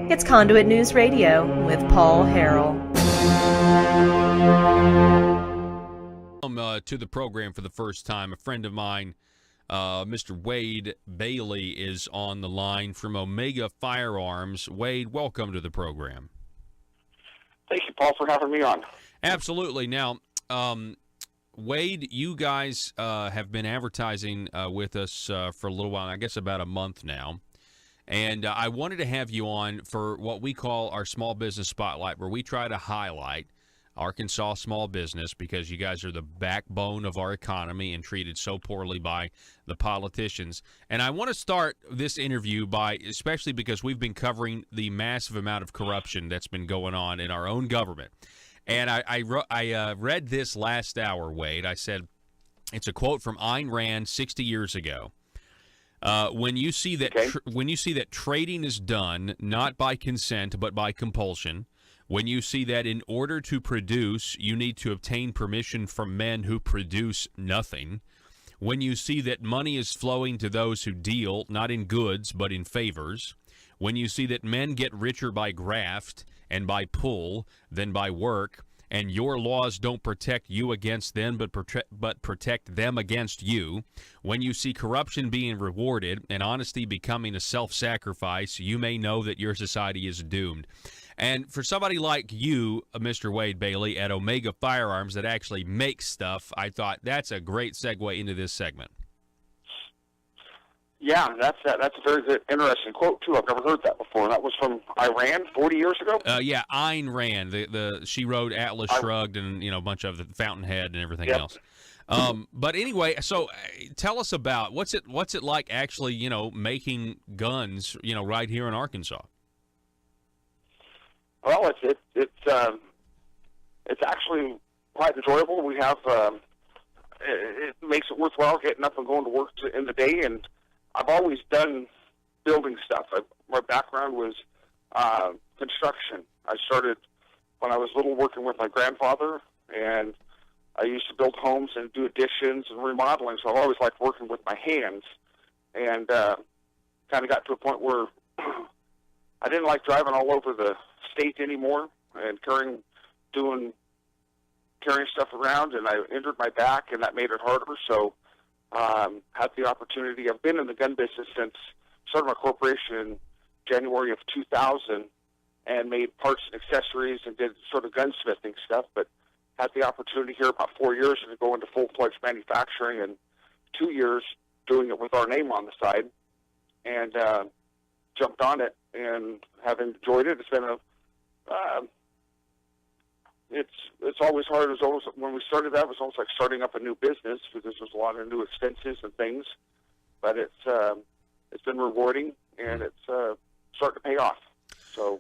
It's Conduit News Radio with Paul Harrell. To the program for the first time. A friend of mine, Mr. Wade Bailey, is on the line from Omega Firearms. Wade, welcome to the program. Thank you, Paul, for having me on. Absolutely. Now, Wade, you guys have been advertising with us for a little while, I guess about a month now. And I wanted to have you on for what we call our Small Business Spotlight, where we try to highlight Arkansas small business because you guys are the backbone of our economy and treated so poorly by the politicians. And I want to start this interview by, especially because we've been covering the massive amount of corruption that's been going on in our own government. And I read this last hour, Wade. I said, it's a quote from Ayn Rand 60 years ago. When you see that trading is done not by consent but by compulsion, when you see that in order to produce you need to obtain permission from men who produce nothing, when you see that money is flowing to those who deal not in goods but in favors, when you see that men get richer by graft and by pull than by work, and your laws don't protect you against them but protect them against you, when you see corruption being rewarded and honesty becoming a self-sacrifice, you may know that your society is doomed. And for somebody like you, Mr. Wade Bailey, at Omega Firearms that actually makes stuff, I thought that's a great segue into this segment. Yeah, that's a very good, interesting quote, too. I've never heard that before. That was from Iran 40 years ago? Yeah, Ayn Rand. She wrote Atlas Shrugged and, a bunch of the Fountainhead and everything else. But anyway, so tell us about what's it like actually, making guns, right here in Arkansas? Well, it's actually quite enjoyable. We have it makes it worthwhile getting up and going to work in the day, and I've always done building stuff. My background was construction. I started when I was little working with my grandfather, and I used to build homes and do additions and remodeling, so I've always liked working with my hands, and kind of got to a point where I didn't like driving all over the state anymore and carrying stuff around, and I injured my back, and that made it harder, so had the opportunity. I've been in the gun business since started my corporation in January of 2000 and made parts and accessories and did sort of gunsmithing stuff, but had the opportunity here about 4 years to go into full-fledged manufacturing and 2 years doing it with our name on the side, and jumped on it and have enjoyed it. It's been it's always hard. When we started that, it was almost like starting up a new business because there's a lot of new expenses and things. But it's been rewarding, and it's starting to pay off. So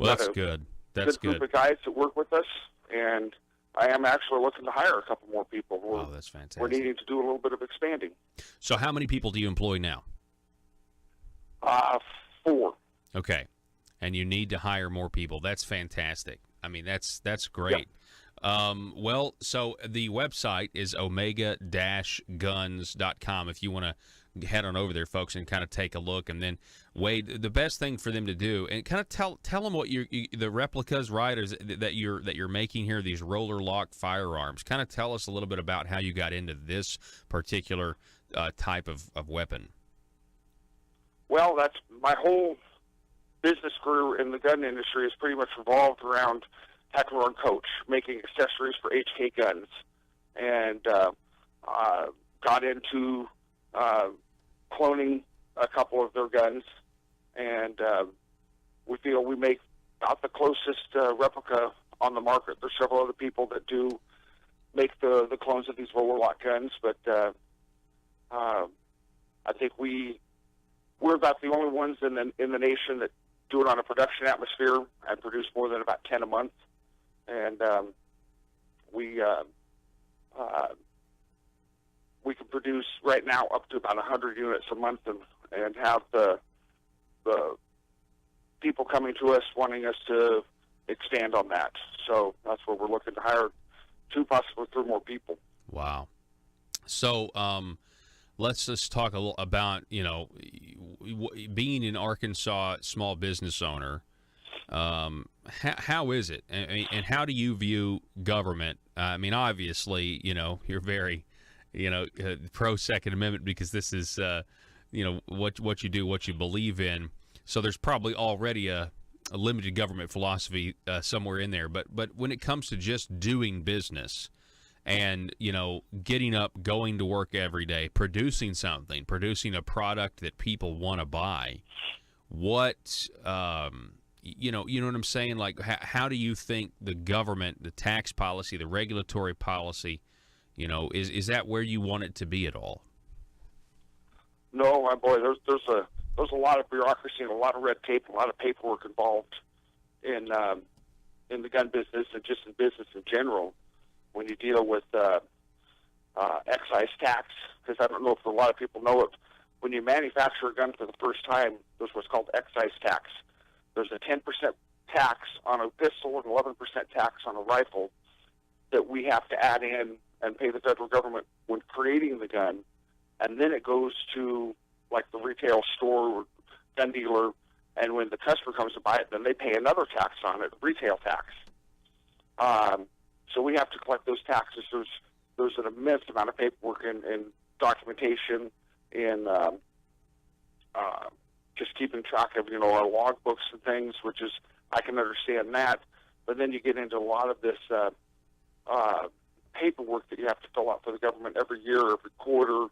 that's good. That's good. Group of guys that work with us, and I am actually looking to hire a couple more people. Oh, that's fantastic. We're needing to do a little bit of expanding. So how many people do you employ now? 4. Okay. And you need to hire more people. That's fantastic. I mean, that's great. Yep. Well, so the website is omega-guns.com if you want to head on over there, folks, and kind of take a look. And then, Wade, the best thing for them to do, and kind of tell them what the replicas, right, that you're making here, these roller lock firearms. Kind of tell us a little bit about how you got into this particular type of weapon. Well, that's my whole business career in the gun industry is pretty much revolved around Patron Coach, making accessories for HK guns, and got into cloning a couple of their guns, and we feel we make about the closest replica on the market. There's several other people that do make the clones of these roller lock guns, but I think we're about the only ones in the nation that do it on a production atmosphere and produce more than about 10 a month. And we can produce right now up to about 100 units a month, and have the people coming to us wanting us to expand on that. So that's where we're looking to hire 2, possibly 3 more people. Wow. So let's just talk a little about, being an Arkansas small business owner. How is it, and how do you view government? I mean, obviously, you're very, pro Second Amendment because this is, what you do, what you believe in. So there's probably already a limited government philosophy somewhere in there. But when it comes to just doing business and, getting up, going to work every day, producing something, producing a product that people want to buy, what, you know what I'm saying? Like, how do you think the government, the tax policy, the regulatory policy, is that where you want it to be at all? No, my boy, there's a lot of bureaucracy and a lot of red tape, a lot of paperwork involved in the gun business and just in business in general. When you deal with excise tax, because I don't know if a lot of people know it, when you manufacture a gun for the first time, there's what's called excise tax. There's a 10% tax on a pistol and 11% tax on a rifle that we have to add in and pay the federal government when creating the gun, and then it goes to like the retail store or gun dealer, and when the customer comes to buy it, then they pay another tax on it, retail tax. So we have to collect those taxes. There's an immense amount of paperwork and documentation in just keeping track of, our log books and things, which is, I can understand that. But then you get into a lot of this paperwork that you have to fill out for the government every year, every quarter,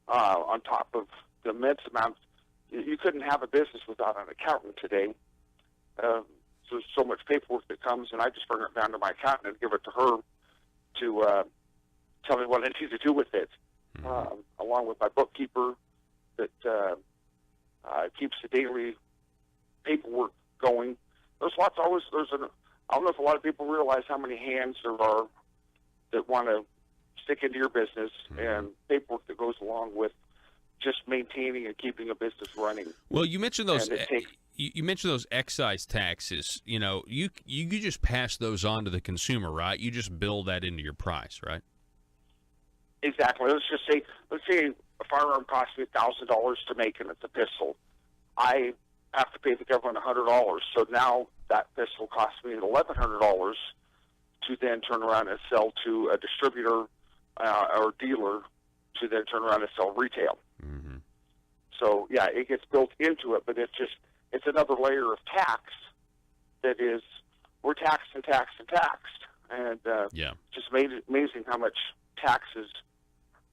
on top of the immense amount. You couldn't have a business without an accountant today. There's so much paperwork that comes, and I just bring it down to my accountant and give it to her to tell me what I need to do with it, along with my bookkeeper that keeps the daily paperwork going. I don't know if a lot of people realize how many hands there are that want to stick into your business and paperwork that goes along with just maintaining and keeping a business running. Well, you mentioned those. You mentioned those excise taxes. You just pass those on to the consumer, right? You just bill that into your price, right? Exactly. Let's say a firearm costs me $1,000 to make, and it's a pistol. I have to pay the government $100. So now that pistol costs me $1,100 to then turn around and sell to a distributor or dealer to then turn around and sell retail. Mm-hmm. So yeah, it gets built into it, but it's another layer of tax that is, we're taxed and taxed and taxed, and just amazing how much taxes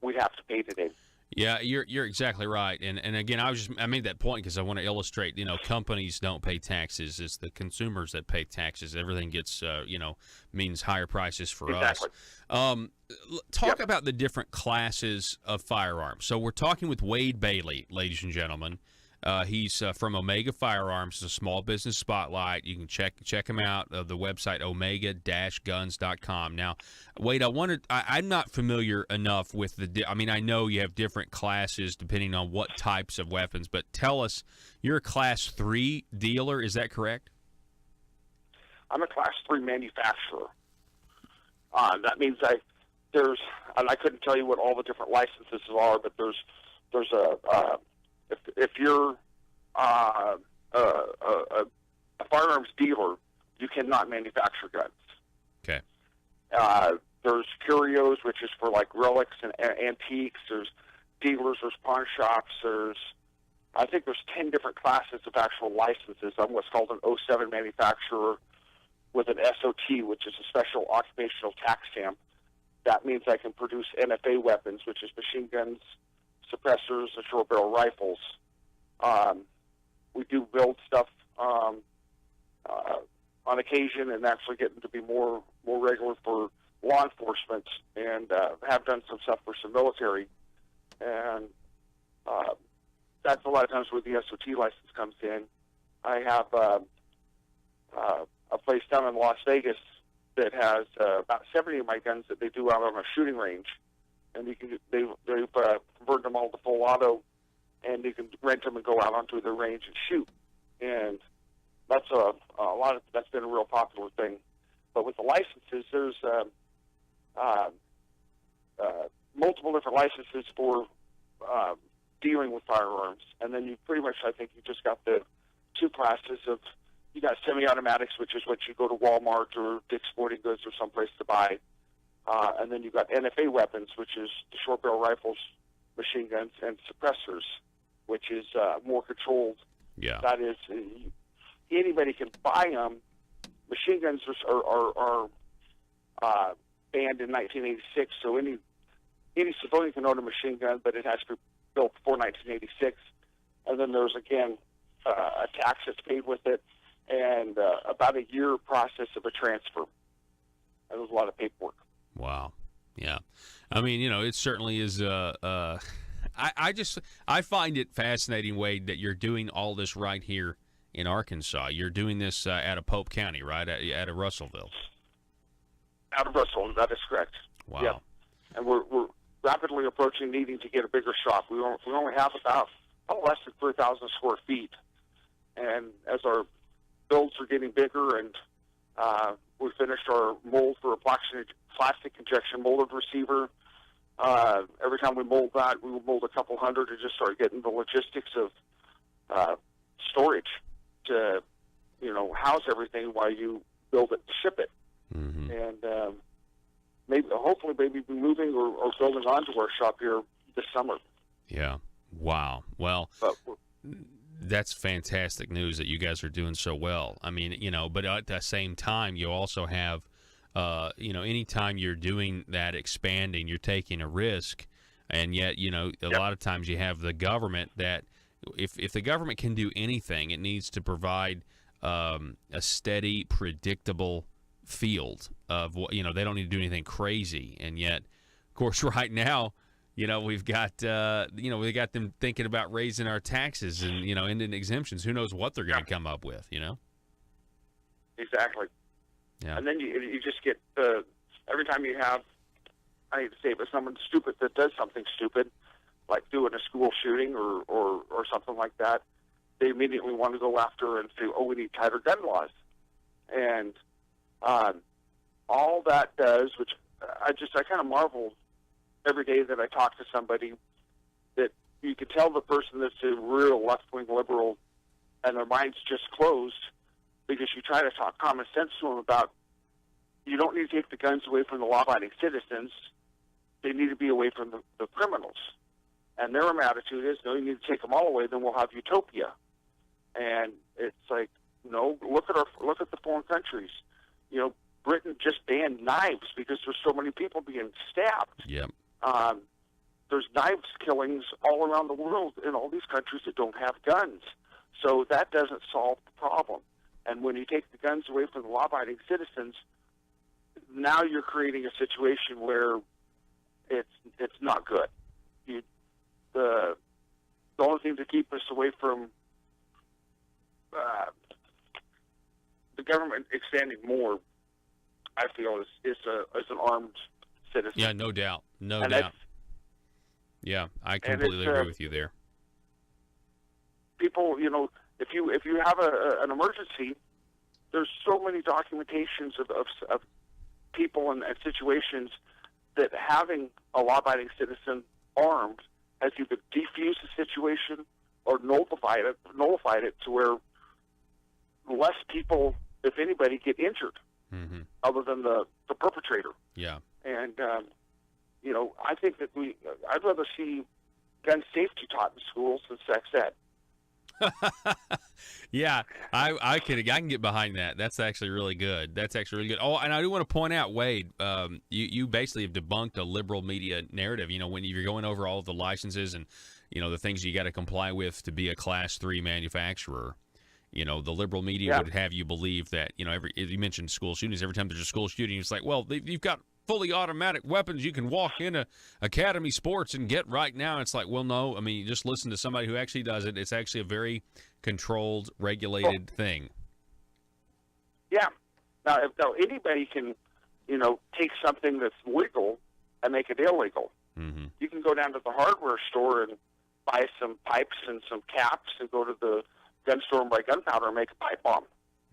we have to pay today. Yeah, you're exactly right, and again, I made that point because I want to illustrate. Companies don't pay taxes; it's the consumers that pay taxes. Everything gets means higher prices for us. Talk about the different classes of firearms. So we're talking with Wade Bailey, ladies and gentlemen. He's from Omega Firearms. It's a small business spotlight. You can check him out. The website omega-guns.com. Now, Wade, I'm not familiar enough with I know you have different classes depending on what types of weapons, but tell us, you're a Class 3 dealer. Is that correct? I'm a Class 3 manufacturer. That means and I couldn't tell you what all the different licenses are, but there's a if you're a firearms dealer, you cannot manufacture guns. Okay. There's curios, which is for like relics and antiques. There's dealers. There's pawn shops. I think there's 10 different classes of actual licenses. I'm what's called an 07 manufacturer with an SOT, which is a special occupational tax stamp. That means I can produce NFA weapons, which is machine guns, suppressors, and short barrel rifles. We do build stuff on occasion, and actually getting to be more regular for law enforcement, and have done some stuff for some military. And that's a lot of times where the SOT license comes in. I have a place down in Las Vegas that has about 70 of my guns that they do out on a shooting range. And they've converted them all to full auto, and you can rent them and go out onto the range and shoot. And that's that's been a real popular thing. But with the licenses, there's multiple different licenses for dealing with firearms, and then you pretty much, I think, you just got the two classes of you got semi-automatics, which is what you go to Walmart or Dick's Sporting Goods or someplace to buy. And then you've got NFA weapons, which is the short barrel rifles, machine guns, and suppressors, which is more controlled. Yeah. That is, anybody can buy them. Machine guns are banned in 1986, so any civilian can own a machine gun, but it has to be built before 1986. And then there's, again, a tax that's paid with it, and about a year process of a transfer. And there's a lot of paperwork. Wow. Yeah. I mean, it certainly is. I find it fascinating, Wade, that you're doing all this right here in Arkansas. You're doing this out of Pope County, right? Out of Russellville. Out of Russell, that is correct. Wow. Yeah. And we're rapidly approaching needing to get a bigger shop. We only have about less than 3,000 square feet. And as our builds are getting bigger, and we finished our mold for a plastic injection molded receiver. Every time we mold that, we will mold a couple hundred and just start getting the logistics of storage to, house everything while you build it to ship it. Mm-hmm. And hopefully be moving or building onto our shop here this summer. Yeah. Wow. Well, that's fantastic news that you guys are doing so well. I mean, but at the same time, you also have, anytime you're doing that expanding, you're taking a risk. And yet, a lot of times you have the government that if the government can do anything, it needs to provide a steady, predictable field of what, they don't need to do anything crazy. And yet, of course, right now, we've got them thinking about raising our taxes and, ending exemptions. Who knows what they're going to come up with, Exactly. Yeah. And then you just get, every time you have, I hate to say it, but someone stupid that does something stupid, like doing a school shooting or something like that, they immediately want to go after and say, we need tighter gun laws. And all that does, which I kind of marvel every day that I talk to somebody, that you can tell the person that's a real left-wing liberal and their mind's just closed, because you try to talk common sense to them about, you don't need to take the guns away from the law-abiding citizens. They need to be away from the criminals. And their attitude is, no, you need to take them all away, then we'll have utopia. And it's like, no, look at the foreign countries. Britain just banned knives because there's so many people being stabbed. Yep. There's knives killings all around the world in all these countries that don't have guns. So that doesn't solve the problem. And when you take the guns away from the law-abiding citizens, now you're creating a situation where it's not good. The only thing to keep us away from the government expanding more, I feel, is an armed citizen. Yeah, no doubt. No doubt. Yeah, I completely agree with you there. People, if you have an emergency, there's so many documentations of people and situations that having a law-abiding citizen armed has either defused the situation or nullified it to where less people, if anybody, get injured, other than the perpetrator. Yeah. And I think that I'd rather see gun safety taught in schools than sex ed. Yeah, I can get behind that. That's actually really good. Oh, and I do want to point out, Wade, you basically have debunked a liberal media narrative. When you're going over all of the licenses and the things you got to comply with to be a Class 3 manufacturer. The liberal media would have you believe that you mentioned school shootings. Every time there's a school shooting, it's like, well, you've got fully automatic weapons you can walk into Academy Sports and get right now. It's like, well, no. I mean, you just listen to somebody who actually does it. It's actually a very controlled, regulated thing. Yeah. Now, if anybody can, take something that's legal and make it illegal. Mm-hmm. You can go down to the hardware store and buy some pipes and some caps and go to the gun store and buy gunpowder and make a pipe bomb.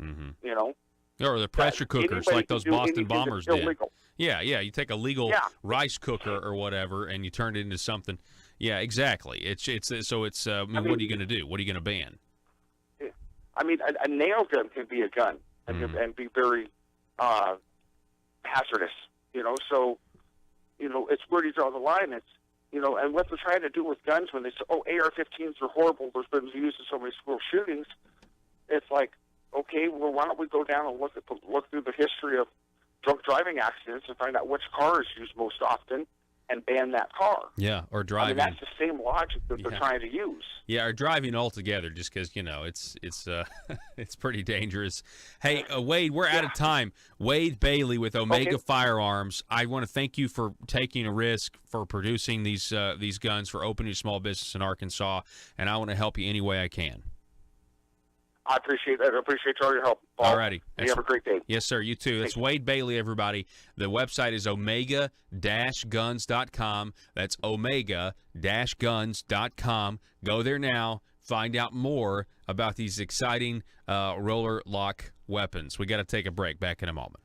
Mm-hmm. Or the pressure cookers like those Boston Bombers did. Illegal. Yeah. You take a legal rice cooker or whatever and you turn it into something. Yeah, exactly. What are you going to do? What are you going to ban? I mean, a nail gun can be a gun and be very hazardous, So, it's where you draw the line. It's, and what they're trying to do with guns when they say, oh, AR-15s are horrible, there's been used in so many school shootings. It's like, okay, well, why don't we go down and look through the history of drunk driving accidents and find out which car is used most often and ban that car. Yeah, or driving. I mean, that's the same logic that they're trying to use. Yeah, or driving altogether, just because it's it's pretty dangerous. Hey, Wade, we're out of time. Wade Bailey with Omega Firearms. I want to thank you for taking a risk for producing these guns for opening a small business in Arkansas, and I want to help you any way I can. I appreciate that. I appreciate all your help, Paul. All righty. You have a great day. Yes, sir. You too. That's Wade Bailey, everybody. The website is omega-guns.com. That's omega-guns.com. Go there now. Find out more about these exciting roller lock weapons. We got to take a break. Back in a moment.